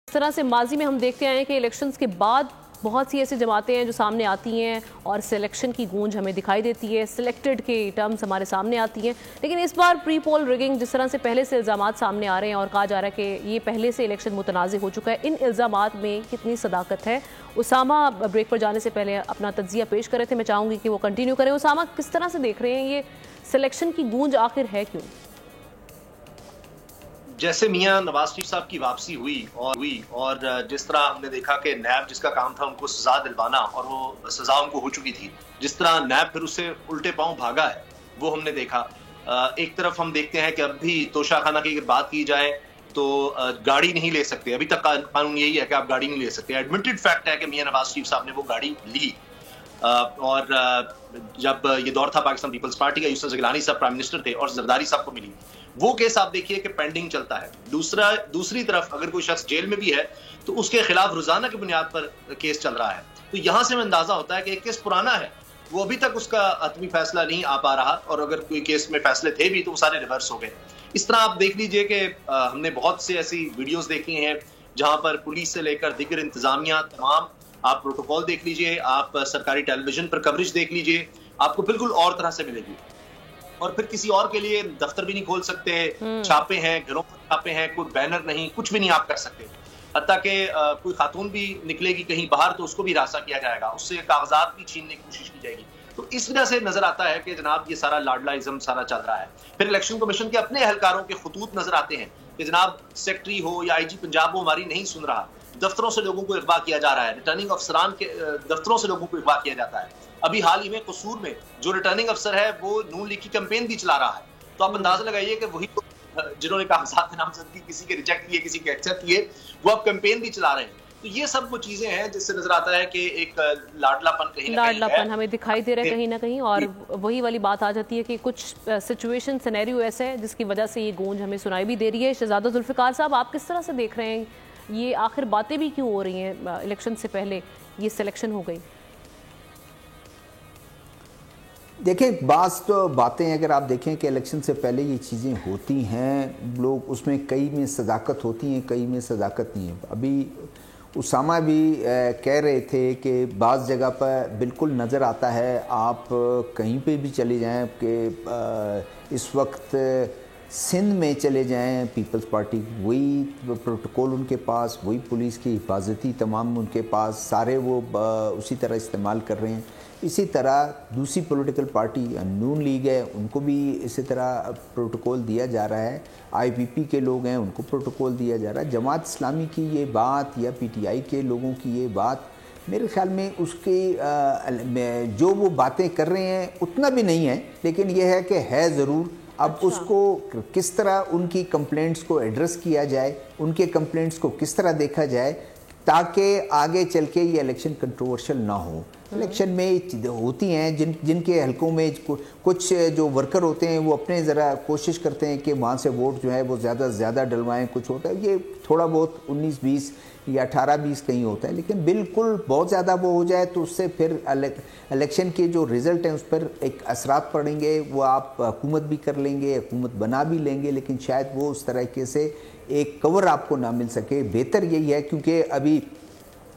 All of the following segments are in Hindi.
इस तरह से माजी में हम देखते आए हैं कि इलेक्शंस के बाद बहुत सी ऐसी जमातें हैं जो सामने आती हैं और सिलेक्शन की गूंज हमें दिखाई देती है, सिलेक्टेड के टर्म्स हमारे सामने आती हैं। लेकिन इस बार प्री पोल रिगिंग जिस तरह से पहले से इल्ज़ामात सामने आ रहे हैं और कहा जा रहा है कि ये पहले से इलेक्शन मुतनाज़ हो चुका है, इन इल्ज़ामात में कितनी सदाकत है? उसामा ब्रेक पर जाने से पहले अपना तज्जिया पेश कर रहे थे, मैं चाहूँगी कि वो कंटिन्यू करें। उसामा, किस तरह से देख रहे हैं ये सिलेक्शन की गूंज आखिर है क्यों? जैसे मियां नवाज शरीफ साहब की वापसी हुई और जिस तरह हमने देखा कि नैब जिसका काम था उनको सजा दिलवाना और वो सजा उनको हो चुकी थी, जिस तरह नैब फिर उससे उल्टे पांव भागा है वो हमने देखा। एक तरफ हम देखते हैं कि अब भी तोशाखाना की अगर बात की जाए तो गाड़ी नहीं ले सकते, अभी तक कानून यही है कि आप गाड़ी नहीं ले सकते। एडमिटेड फैक्ट है कि मियां नवाज शरीफ साहब ने वो गाड़ी ली और जब ये दौर था पाकिस्तान पीपल्स पार्टी का, यूसुफ गिलानी साहब प्राइम मिनिस्टर थे और जरदारी साहब को मिली, वो केस आप देखिए कि पेंडिंग चलता है। दूसरी तरफ अगर कोई शख्स जेल में भी है तो उसके खिलाफ रोजाना की बुनियाद पर केस चल रहा है। तो यहां से अंदाजा होता है कि एक केस पुराना है, वो अभी तक उसका हतमी फैसला नहीं आ पा रहा, और अगर कोई केस में फैसले थे भी तो वो सारे रिवर्स हो गए। इस तरह आप देख लीजिए कि हमने बहुत से ऐसी वीडियोज देखी हैं जहां पर पुलिस से लेकर दिगर इंतजामिया तमाम, आप प्रोटोकॉल देख लीजिए, आप सरकारी टेलीविजन पर कवरेज देख लीजिए, आपको बिल्कुल और तरह से मिलेगी। और फिर किसी और के लिए दफ्तर भी नहीं खोल सकते, छापे हैं, घरों पर छापे हैं, कोई बैनर नहीं, कुछ भी नहीं आप कर सकते। हत्ता कि कोई खातून भी निकलेगी कहीं बाहर तो उसको भी रास्ता किया जाएगा, उससे कागजात भी छीनने की कोशिश की जाएगी। तो इस वजह से नजर आता है कि जनाब ये सारा लाडलाइज्म सारा चल रहा है। फिर इलेक्शन कमीशन के अपने एहलकारों के खतूत नजर आते हैं कि जनाब सेक्रेटरी हो या आईजी पंजाब वो हमारी नहीं सुन रहा, दफ्तरों से लोगों को अगवा किया जा रहा है, रिटर्निंग अफसरान के दफ्तरों से लोगों को अगवा किया जाता है। अभी हाल ही में कसूर में जो रिटर्निंग अफसर है वो नून लीग की कैंपेन भी चला रहा है। तो आप अंदाजा लगाइए कि वही जिन्होंने कागजात नामजदगी किसी के रिजेक्ट किए, किसी के एक्सेप्ट किए, वो अब कैंपेन भी चला रहे हैं। तो ये सब वो चीजें हैं जिससे नजर आता है कि एक लाडलापन कहीं ना कहीं है, हमें दिखाई दे रहा है कहीं ना कहीं। और वही वाली बात आ जाती है कि कुछ सिचुएशन सिनेरियो ऐसे है जिसकी वजह से ये गूंज हमें सुनाई भी दे रही है। शहजादा जुल्फिकार साहब, आप किस तरह से देख रहे हैं ये आखिर बातें भी क्यों हो रही हैं इलेक्शन से पहले ये सिलेक्शन हो गई? देखिए, बात तो बातें अगर आप देखें कि इलेक्शन से पहले ये चीज़ें होती हैं, लोग उसमें कई में सदाकत होती हैं, कई में सदाकत नहीं है। अभी उसामा भी कह रहे थे कि बाज़ जगह पर बिल्कुल नज़र आता है, आप कहीं पे भी चले जाएं कि इस वक्त सिंध में चले जाएं, पीपल्स पार्टी वही प्रोटोकॉल उनके पास, वही पुलिस की हिफाजती तमाम उनके पास, सारे वो उसी तरह इस्तेमाल कर रहे हैं। इसी तरह दूसरी पॉलिटिकल पार्टी नून लीग है, उनको भी इसी तरह प्रोटोकॉल दिया जा रहा है। आईपीपी के लोग हैं, उनको प्रोटोकॉल दिया जा रहा है। जमात इस्लामी की ये बात या पीटीआई के लोगों की ये बात, मेरे ख्याल में उसके जो वो बातें कर रहे हैं उतना भी नहीं है, लेकिन यह है कि है ज़रूर। अब उसको किस तरह उनकी कंप्लेंट्स को एड्रेस किया जाए, उनके कंप्लेंट्स को किस तरह देखा जाए ताकि आगे चल के ये इलेक्शन कंट्रोवर्शियल ना हो। इलेक्शन में होती हैं जिनके हलकों में कुछ जो वर्कर होते हैं वो अपने ज़रा कोशिश करते हैं कि वहाँ से वोट जो है वो ज़्यादा से ज़्यादा डलवाएँ। कुछ होता है ये थोड़ा बहुत 19-20 या 18-20 कहीं होता है, लेकिन बिल्कुल बहुत ज़्यादा वो हो जाए तो उससे फिर इलेक्शन के जो रिज़ल्ट हैं उस पर एक असरात पड़ेंगे। वो आप हुकूमत भी कर लेंगे, हुकूमत बना भी लेंगे, लेकिन शायद वो उस तरीके से एक कवर आपको ना मिल सके। बेहतर यही है, क्योंकि अभी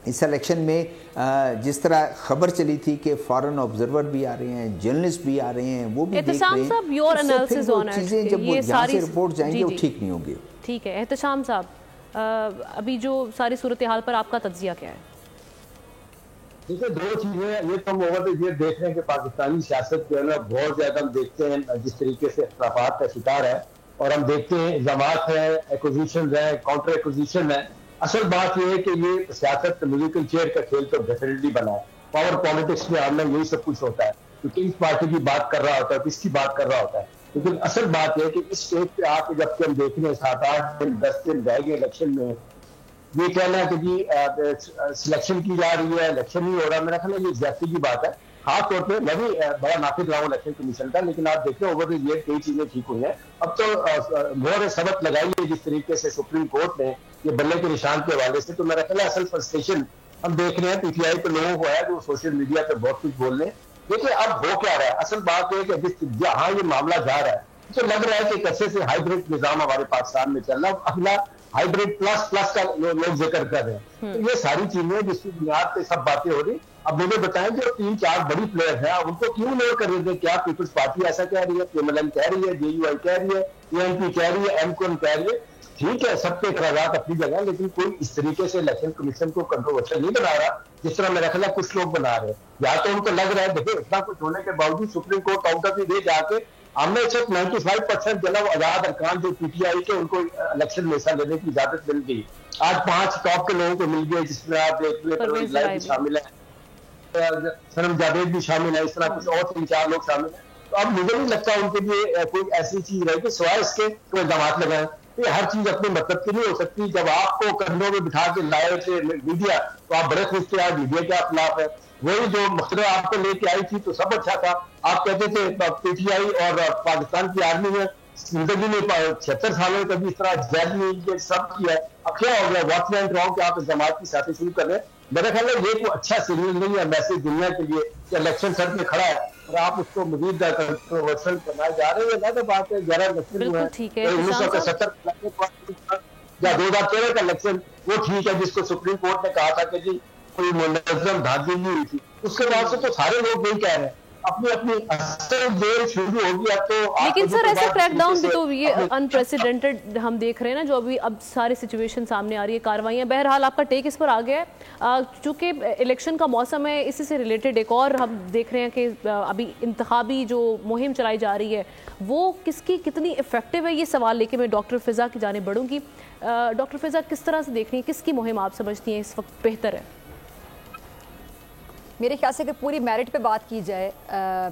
इस इलेक्शन में जिस तरह खबर चली थी कि फॉरेन ऑब्जर्वर भी आ रहे हैं, जर्नलिस्ट भी आ रहे हैं, वो भी देख रहे हैं, चीज़ें जब वो यहाँ से रिपोर्ट जाएंगी वो ठीक नहीं होगी। ठीक है एहतशाम साहब, अभी जो सारी सूरत हाल पर आपका तज्जिया क्या है? देखिए, दो चीजें, ये तो हम ये देख रहे हैं कि पाकिस्तानी सियासत जो है ना बहुत ज्यादा हम देखते हैं जिस तरीके से इख्तलाफात का शिकार है, और हम देखते हैं इल्जामात है, एक्विजिशन है, काउंटर एक्विजिशन है। असल बात यह है कि ये सियासत म्यूजिकल चेयर का खेल तो डेफिनेटली बना है। पावर पॉलिटिक्स में आना यही सब कुछ होता है, क्योंकि इस पार्टी की बात कर रहा होता है, किसकी बात कर रहा होता है। लेकिन असल बात यह है कि इस स्टेज पे आके जबकि हम देख रहे हैं 7-8 दिन 10 दिन रह गए इलेक्शन में, ये कहना है कि जी सिलेक्शन की जा रही है, इलेक्शन नहीं हो रहा, मेरा ख्याल है ये ज्यादती की बात है। खास तौर पे मैं भी बड़ा नाफिक रहा हूँ इलेक्शन कमीशन का, लेकिन आप देख रहे हो ओवर द ईयर कई चीजें ठीक हुई हैं। अब तो मोहर सबक लगाई है जिस तरीके से सुप्रीम कोर्ट ने ये बल्ले के निशान के हवाले से, तो मेरा ख्याल है असल फ्रस्ट्रेशन हम देख रहे हैं पीटीआई के लोगों को है जो सोशल मीडिया पे बहुत कुछ बोल रहे हैं। देखिए अब हो क्या रहा है, असल बात है कि जहाँ ये मामला जा रहा है तो लग रहा है कि कैसे से हाइब्रिड निजाम हमारे पाकिस्तान में चल रहा है। अगला हाइब्रिड प्लस प्लस का लोग जिक्र कर रहे हैं। तो ये सारी चीजें जिसकी बुनियाद पे सब बातें हो रही। अब मुझे बताएं जो 3-4 बड़ी प्लेयर है उनको क्यों इग्नोर कर रहे थे? क्या पीपल्स पार्टी ऐसा कह रही है, PMLN कह रही है, JUI कह रही है, ANP कह रही है, MCOM कह रही है, ठीक है सबके इखराजात अपनी जगह, लेकिन कोई इस तरीके से इलेक्शन कमीशन को कंट्रोवर्शियल नहीं बना रहा जिस तरह मेरा ख्याल कुछ लोग बना रहे हैं। या तो उनको लग रहा है देखो इतना कुछ होने के बावजूद सुप्रीम कोर्ट काउंटर भी दे जाके हमने सिर्फ 95% जो आजाद अरकान जो PTI के उनको इलेक्शन में हिस्सा लेने की इजाजत मिल गई। आज 5 टॉप के लोगों को मिल गए जिसमें आप देख हुए शामिल है, सनम जावेद भी शामिल है, इस तरह कुछ और 3-4 लोग शामिल है। तो अब मुझे नहीं लगता उनके लिए कोई ऐसी चीज रहेगी सिवाय इसके कोई जमात लगाए। ये हर चीज अपने मतलब की नहीं हो सकती। जब आपको कंधों में बिठा के लाए थे मीडिया तो आप बड़े खुश थे, आज मीडिया के खिलाफ है। वही जो मसला आपको लेके आई थी तो सब अच्छा था। आप कहते थे PTI और पाकिस्तान की आर्मी में जिंदगी में 76 सालों में कभी इस तरह जेल में सब किया है। अब क्या हो गया? व्हाट वेंट रॉन्ग कि आप जमात की साथी शुरू कर रहे हैं? मेरा ख्याल है ये कोई अच्छा सिग्नल नहीं है मैसेज दुनिया के लिए कि इलेक्शन सर पे खड़ा है और आप उसको मजीद कंट्रोवर्शियल बनाए जा रहे हैं। तो बात है 11 इलेक्शन हुआ है 1970 या 2013 का इलेक्शन वो ठीक है जिसको सुप्रीम कोर्ट ने कहा था कि जी कोई मुनज़्ज़म धांधली नहीं हुई थी। उसके बाद से तो सारे लोग यही कह रहे हैं अपनी अपनी असल जेल शुरू हो गया। तो लेकिन सर ऐसे क्रैकडाउन भी तो ये अनप्रेसिडेंटेड हम देख रहे हैं ना, जो अभी अब सारी सिचुएशन सामने आ रही है, कार्रवाइयाँ। बहरहाल आपका टेक इस पर आ गया है। चूँकि इलेक्शन का मौसम है, इसी से रिलेटेड एक और हम देख रहे हैं कि अभी इंतखाबी जो मुहिम चलाई जा रही है वो किसकी कितनी इफेक्टिव है, ये सवाल लेके मैं डॉक्टर फिज़ा की जाने बढ़ूंगी। डॉक्टर फिज़ा, किस तरह से देख रही हैं, किसकी मुहिम आप समझती हैं इस वक्त बेहतर है? मेरे ख्याल से कि पूरी मेरिट पे बात की जाए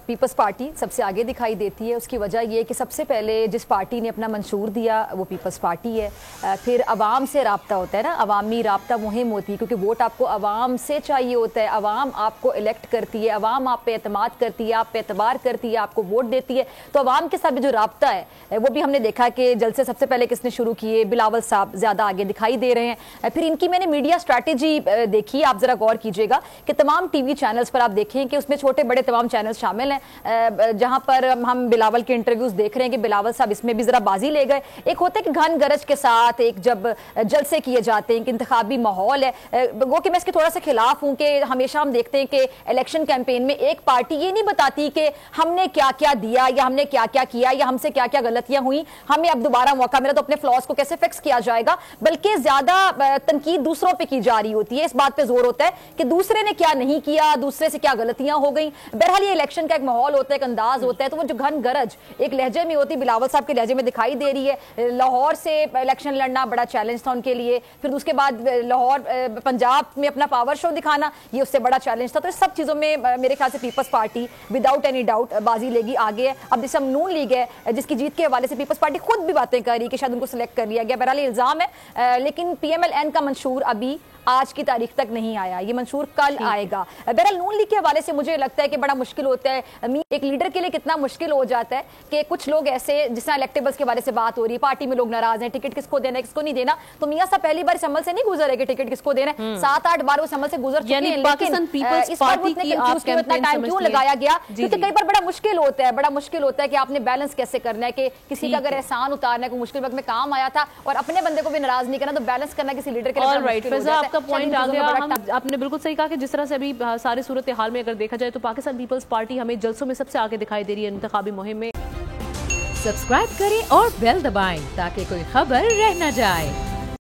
पीपल्स पार्टी सबसे आगे दिखाई देती है। उसकी वजह ये कि सबसे पहले जिस पार्टी ने अपना मंशूर दिया वो पीपल्स पार्टी है। फिर आवाम से राब्ता होता है ना, अवामी राब्ता मुहिम होती है, क्योंकि वोट आपको आवाम से चाहिए होता है। आवाम आपको इलेक्ट करती है, आवाम आप पे एतमाद करती है, आप पे एतबार करती है, आपको वोट देती है। तो आवाम के साथ भी जो राब्ता है वो भी हमने देखा कि जलसे सबसे पहले किसने शुरू किए, बिलावल साहब ज़्यादा आगे दिखाई दे रहे हैं। फिर इनकी मैंने मीडिया स्ट्रैटेजी देखी, आप ज़रा गौर कीजिएगा कि तमाम TV चैनल्स पर आप देखें कि उसमें छोटे बड़े तमाम चैनल्स शामिल हैं, जहां पर हम बिलावल के इंटरव्यूज देख रहे हैं कि बिलावल साहब इसमें भी जरा बाजी ले गए। एक होता है कि घन गरज के साथ एक जब जलसे किए जाते हैं कि इंतखाबी माहौल है, वो कि मैं इसके थोड़ा सा खिलाफ हूं कि हमेशा हम देखते हैं कि इलेक्शन कैंपेन में एक पार्टी ये नहीं बताती कि हमने क्या क्या दिया या हमने क्या क्या किया या हमसे क्या क्या गलतियां हुई, हमें अब दोबारा मौका मिला तो अपने फ्लॉज को कैसे फिक्स किया जाएगा, बल्कि ज्यादा तनकीद दूसरों पर की जा रही होती है। इस बात पर जोर होता है कि दूसरे ने क्या नहीं किया, दूसरे से क्या गलतियां हो गई। बहरहाल ये इलेक्शन का एक माहौल होता है, एक अंदाज होता है। तो वो जो घन गरज एक लहजे में होती, बिलावल साहब के लहजे में दिखाई दे रही है। लाहौर से इलेक्शन लड़ना बड़ा चैलेंज था उनके लिए, फिर उसके बाद लाहौर पंजाब में अपना पावर शो दिखाना ये उससे बड़ा चैलेंज था। तो इस सब चीजों में मेरे ख्याल से peoples party without any doubt बाजी लेगी, आगे है। अब जैसे नून लीग है जिसकी जीत के हवाले से पीपल्स पार्टी खुद भी बातें कर रही कि शायद उनको सिलेक्ट कर लिया गया, बहरहाल इल्जाम है। लेकिन PMLN का मंशूर अभी आज की तारीख तक नहीं आया, ये मंशूर कल आएगा। बहरहाल नून लीग के हवाले से मुझे लगता है कि बड़ा मुश्किल होता है, एक लीडर के लिए कितना मुश्किल हो जाता है कि कुछ लोग ऐसे, जिस तरह इलेक्टेबल्स के बारे से बात हो रही है, पार्टी में लोग नाराज हैं, टिकट किसको देना है किसको नहीं देना। तो मियां साहब पहली बार इस अमल से नहीं गुजरे कि टिकट किसको देना है, 7-8 बार उस अमल से गुजर चुके हैं। लेकिन इस बार इतना टाइम क्यों लगाया गया? क्योंकि कई बार बड़ा मुश्किल होता है कि आपने बैलेंस कैसे करना है कि किसी का अगर एहसान उतारना है, कोई मुश्किल वक्त में काम आया था और अपने बंदे को भी नाराज नहीं करना, तो बैलेंस करना किसी लीडर के लिए। आपका पॉइंट आ गया, आपने बिल्कुल सही कहा कि जिस तरह से अभी सारी सूरत हाल में अगर देखा जाए तो पाकिस्तान पीपल्स पार्टी हमें जलसों में सबसे आगे दिखाई दे रही है इंतखाबी मुहिम में। सब्सक्राइब करें और बेल दबाएं ताकि कोई खबर रह न जाए।